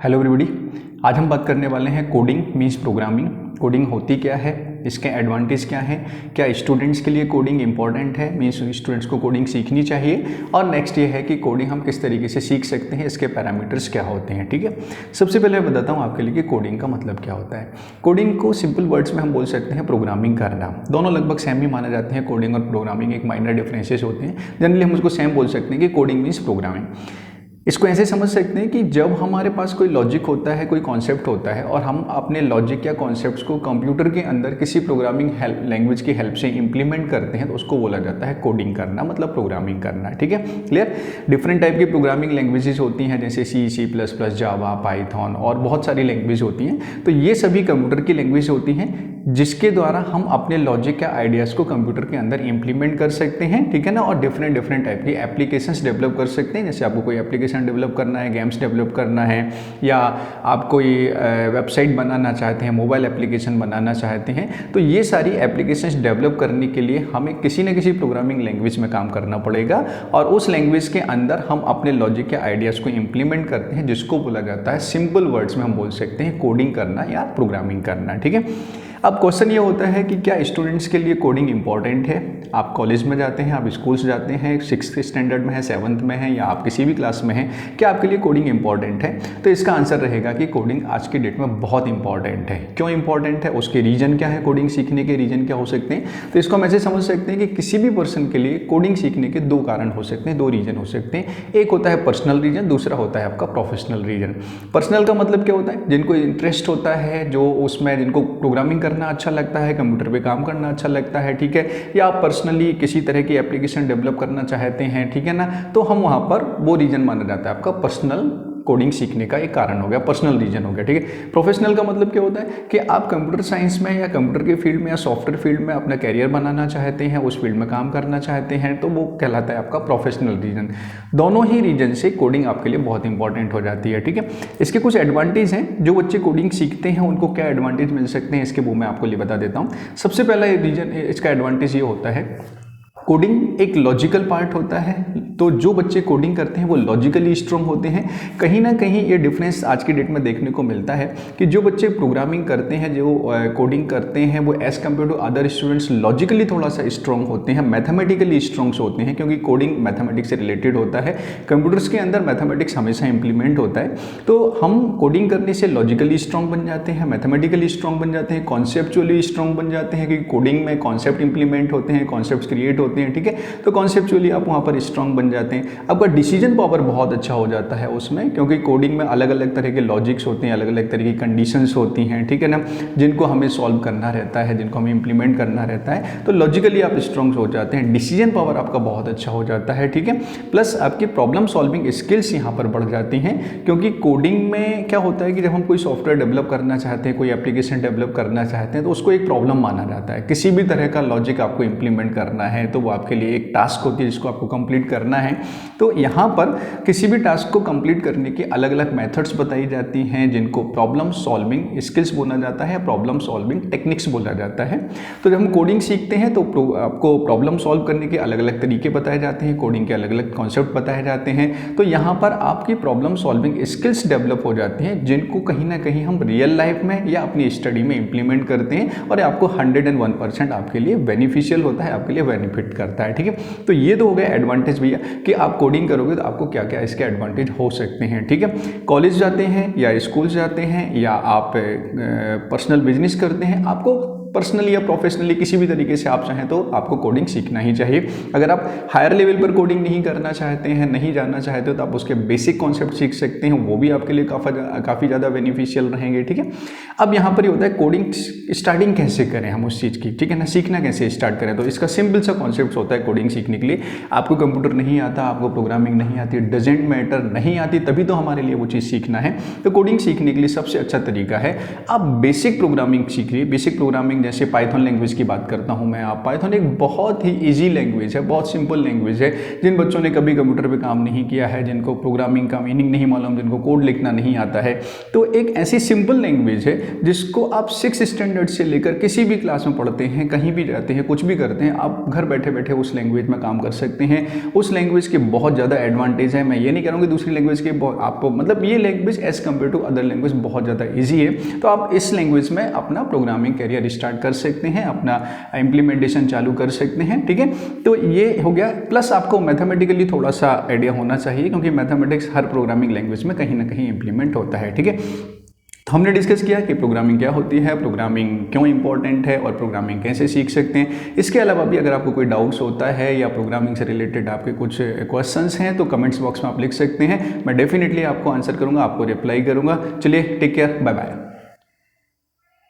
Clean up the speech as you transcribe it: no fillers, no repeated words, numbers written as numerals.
Hello everybody. आज हम बात करने वाले हैं कोडिंग मीन्स प्रोग्रामिंग। कोडिंग होती क्या है, इसके एडवांटेज क्या है, क्या स्टूडेंट्स के लिए कोडिंग इंपॉर्टेंट है, मीन्स स्टूडेंट्स को कोडिंग सीखनी चाहिए, और नेक्स्ट ये है कि कोडिंग हम किस तरीके से सीख सकते हैं, इसके पैरामीटर्स क्या होते हैं। ठीक है, सबसे पहले मैं बताता हूँ आपके लिए कि कोडिंग का मतलब क्या होता है। कोडिंग को सिंपल वर्ड्स में हम बोल सकते हैं प्रोग्रामिंग करना। दोनों लगभग सेम ही माने जाते हैं, कोडिंग और प्रोग्रामिंग एक माइनर डिफरेंसेस होते हैं। जनरली हम उसको सेम बोल सकते हैं कि कोडिंग मीन्स प्रोग्रामिंग। इसको ऐसे समझ सकते हैं कि जब हमारे पास कोई लॉजिक होता है, कोई कॉन्सेप्ट होता है, और हम अपने लॉजिक या कॉन्सेप्ट्स को कंप्यूटर के अंदर किसी प्रोग्रामिंग लैंग्वेज की हेल्प से इंप्लीमेंट करते हैं, तो उसको बोला जाता है कोडिंग करना, मतलब प्रोग्रामिंग करना। ठीक है, क्लियर। डिफरेंट टाइप की प्रोग्रामिंग लैंग्वेजेस होती हैं, जैसे C++, जावा, पाइथन और बहुत सारी लैंग्वेज होती हैं। तो ये सभी कंप्यूटर की लैंग्वेज होती हैं जिसके द्वारा हम अपने लॉजिक या आइडियाज़ को कंप्यूटर के अंदर इंप्लीमेंट कर सकते हैं। ठीक है ना, और डिफरेंट टाइप की एप्लीकेशंस डेवलप कर सकते हैं। जैसे आपको कोई एप्लीकेशन डेवलप करना है, गेम्स डेवलप करना है, या आप कोई वेबसाइट बनाना चाहते हैं, मोबाइल एप्लीकेशन बनाना चाहते हैं, तो ये सारी एप्लीकेशंस डेवलप करने के लिए हमें किसी न किसी प्रोग्रामिंग लैंग्वेज में काम करना पड़ेगा, और उस लैंग्वेज के अंदर हम अपने लॉजिक या आइडियाज़ को इंप्लीमेंट करते हैं, जिसको बोला जाता है, सिंपल वर्ड्स में हम बोल सकते हैं, कोडिंग करना या प्रोग्रामिंग करना। ठीक है, अब क्वेश्चन ये होता है कि क्या स्टूडेंट्स के लिए कोडिंग इंपॉर्टेंट है। आप कॉलेज में जाते हैं, आप स्कूल से जाते हैं, 6th स्टैंडर्ड में है, 7th में है, या आप किसी भी क्लास में हैं, क्या आपके लिए कोडिंग इंपॉर्टेंट है? तो इसका आंसर रहेगा कि कोडिंग आज की डेट में बहुत इंपॉर्टेंट है। क्यों इंपॉर्टेंट है, उसके रीजन क्या है, कोडिंग सीखने के रीजन क्या हो सकते हैं? तो इसको हम ऐसे समझ सकते हैं कि किसी भी पर्सन के लिए कोडिंग सीखने के दो कारण हो सकते हैं, दो रीजन हो सकते हैं। एक होता है पर्सनल रीजन, दूसरा होता है आपका प्रोफेशनल रीजन। पर्सनल का मतलब क्या होता है? जिनको इंटरेस्ट होता है, जो उसमें जिनको प्रोग्रामिंग करना अच्छा लगता है, कंप्यूटर पे काम करना अच्छा लगता है। ठीक है, या आप पर्सनली किसी तरह की एप्लीकेशन डेवलप करना चाहते हैं, ठीक है ना, तो हम वहाँ पर वो रीजन माना जाता है आपका पर्सनल कोडिंग सीखने का एक कारण हो गया, पर्सनल रीजन हो गया। ठीक है, प्रोफेशनल का मतलब क्या होता है कि आप कंप्यूटर साइंस में या कंप्यूटर के फील्ड में या सॉफ्टवेयर फील्ड में अपना कैरियर बनाना चाहते हैं, उस फील्ड में काम करना चाहते हैं, तो वो कहलाता है आपका प्रोफेशनल रीजन। दोनों ही रीजन से कोडिंग आपके लिए बहुत इंपॉर्टेंट हो जाती है। ठीक है, इसके कुछ एडवांटेज हैं, जो बच्चे कोडिंग सीखते हैं उनको क्या एडवांटेज मिल सकते हैं, इसके वो मैं आपको लिए बता देता हूँ। सबसे पहला रीजन इसका एडवांटेज ये होता है, कोडिंग एक लॉजिकल पार्ट होता है, तो जो बच्चे कोडिंग करते हैं वो लॉजिकली स्ट्रॉन्ग होते हैं। कहीं ना कहीं ये डिफरेंस आज की डेट में देखने को मिलता है कि जो बच्चे प्रोग्रामिंग करते हैं, जो कोडिंग करते हैं, वो as compare to other students logically थोड़ा सा स्ट्रॉन्ग होते हैं, मैथमेटिकली स्ट्रॉन्ग होते हैं, क्योंकि कोडिंग मैथमेटिक्स से रिलेटेड होता है। कंप्यूटर्स के अंदर मैथमेटिक्स हमेशा इंप्लीमेंट होता है, तो हम कोडिंग करने से लॉजिकली स्ट्रॉन्ग बन जाते हैं, मैथमेटिकली स्ट्रॉन्ग बन जाते हैं, कॉन्सेप्चुअली स्ट्रॉन्ग बन जाते हैं, क्योंकि कोडिंग में कॉन्सेप्ट इंप्लीमेंट होते हैं, कॉन्सेप्ट क्रिएट होते हैं। ठीक है, तो कॉन्सेप्चुअली आप वहाँ पर स्ट्रॉन्ग बन जाते हैं। आपका डिसीजन पावर बहुत अच्छा हो जाता है उसमें, क्योंकि कोडिंग में अलग अलग तरह के लॉजिक्स होते हैं, अलग अलग तरह की कंडीशंस होती हैं, ठीक है ना, जिनको हमें सॉल्व करना रहता है, जिनको हमें इंप्लीमेंट करना रहता है। तो लॉजिकली आप स्ट्रॉन्ग हो जाते हैं, डिसीजन पावर आपका बहुत अच्छा हो जाता है। ठीक है, प्लस आपकी प्रॉब्लम सॉल्विंग स्किल्स यहाँ पर बढ़ जाती हैं, क्योंकि कोडिंग में क्या होता है कि जब हम कोई सॉफ्टवेयर डेवलप करना चाहते हैं, कोई एप्लीकेशन डेवलप करना चाहते हैं, तो उसको एक प्रॉब्लम माना जाता है। किसी भी तरह का लॉजिक आपको इंप्लीमेंट करना है, तो वो आपके लिए एक टास्क होती है जिसको आपको कंप्लीट करना है। तो यहाँ पर किसी भी टास्क को कंप्लीट करने की अलग अलग मेथड्स बताई जाती हैं, जिनको प्रॉब्लम सॉल्विंग स्किल्स बोला जाता है, प्रॉब्लम सॉल्विंग टेक्निक्स बोला जाता है। तो जब हम कोडिंग सीखते हैं तो आपको प्रॉब्लम सॉल्व करने के अलग अलग तरीके बताए जाते हैं, कोडिंग के अलग अलग कॉन्सेप्ट बताए जाते हैं। तो यहाँ पर आपकी प्रॉब्लम सॉल्विंग स्किल्स डेवलप हो जाती हैं, जिनको कहीं ना कहीं हम रियल लाइफ में या अपनी स्टडी में इंप्लीमेंट करते हैं, और आपको 101% आपके लिए बेनिफिशियल होता है, आपके लिए बेनिफिट करता है। ठीक है, तो ये तो हो गया एडवांटेज भैया कि आप कोडिंग करोगे तो आपको क्या क्या इसके एडवांटेज हो सकते हैं। ठीक है, कॉलेज जाते हैं या स्कूल जाते हैं या आप पर्सनल बिजनेस करते हैं, आपको पर्सनली या प्रोफेशनली किसी भी तरीके से आप चाहें तो आपको कोडिंग सीखना ही चाहिए। अगर आप हायर लेवल पर कोडिंग नहीं करना चाहते हैं, नहीं जानना चाहते हो, तो आप उसके बेसिक कॉन्सेप्ट सीख सकते हैं, वो भी आपके लिए काफ़ी ज़्यादा बेनिफिशियल रहेंगे। ठीक है, अब यहाँ पर ये होता है कोडिंग स्टार्टिंग कैसे करें हम उस चीज़ की, ठीक है ना, सीखना कैसे स्टार्ट करें। तो इसका सिंपल सा कॉन्सेप्ट होता है कोडिंग सीखने के लिए, आपको कंप्यूटर नहीं आता, आपको प्रोग्रामिंग नहीं आती, डजेंट मैटर, नहीं आती, तभी तो हमारे लिए वो चीज़ सीखना है। तो कोडिंग सीखने के लिए सबसे अच्छा तरीका है आप बेसिक प्रोग्रामिंग सीखिए। बेसिक प्रोग्रामिंग जैसे पाइथन लैंग्वेज की बात करता हूँ मैं, आप पाइथन एक बहुत ही ईजी लैंग्वेज है, बहुत सिंपल लैंग्वेज है। जिन बच्चों ने कभी कंप्यूटर पे काम नहीं किया है, जिनको प्रोग्रामिंग का मीनिंग नहीं मालूम, जिनको कोड लिखना नहीं आता है, तो एक ऐसी सिंपल लैंग्वेज है जिसको आप 6 स्टैंडर्ड से लेकर किसी भी क्लास में पढ़ते हैं, कहीं भी जाते हैं, कुछ भी करते हैं, आप घर बैठे बैठे उस लैंग्वेज में काम कर सकते हैं। उस लैंग्वेज के बहुत ज़्यादा एडवांटेज है। मैं ये नहीं कह रहा हूँ कि दूसरी लैंग्वेज के आपको मतलब ये language as compare to other language बहुत ज़्यादा ईजी है। तो आप इस लैंग्वेज में अपना प्रोग्रामिंग करियर स्टार्ट कर सकते हैं, अपना इम्प्लीमेंटेशन चालू कर सकते हैं, ठीक है। तो ये हो गया। प्लस आपको मैथमेटिकली थोड़ा सा आइडिया होना चाहिए, क्योंकि मैथमेटिक्स हर प्रोग्रामिंग लैंग्वेज में कहीं ना कहीं इंप्लीमेंट होता है, ठीक है। तो हमने डिस्कस किया कि प्रोग्रामिंग क्या होती है, प्रोग्रामिंग क्यों इंपॉर्टेंट है और प्रोग्रामिंग कैसे सीख सकते हैं। इसके अलावा भी अगर आपको कोई डाउट्स होता है या प्रोग्रामिंग से रिलेटेड आपके कुछ क्वेश्चंस हैं तो कमेंट्स बॉक्स में आप लिख सकते हैं। मैं डेफिनेटली आपको आंसर करूंगा, आपको रिप्लाई करूंगा। चलिए, टेक केयर, बाय बाय।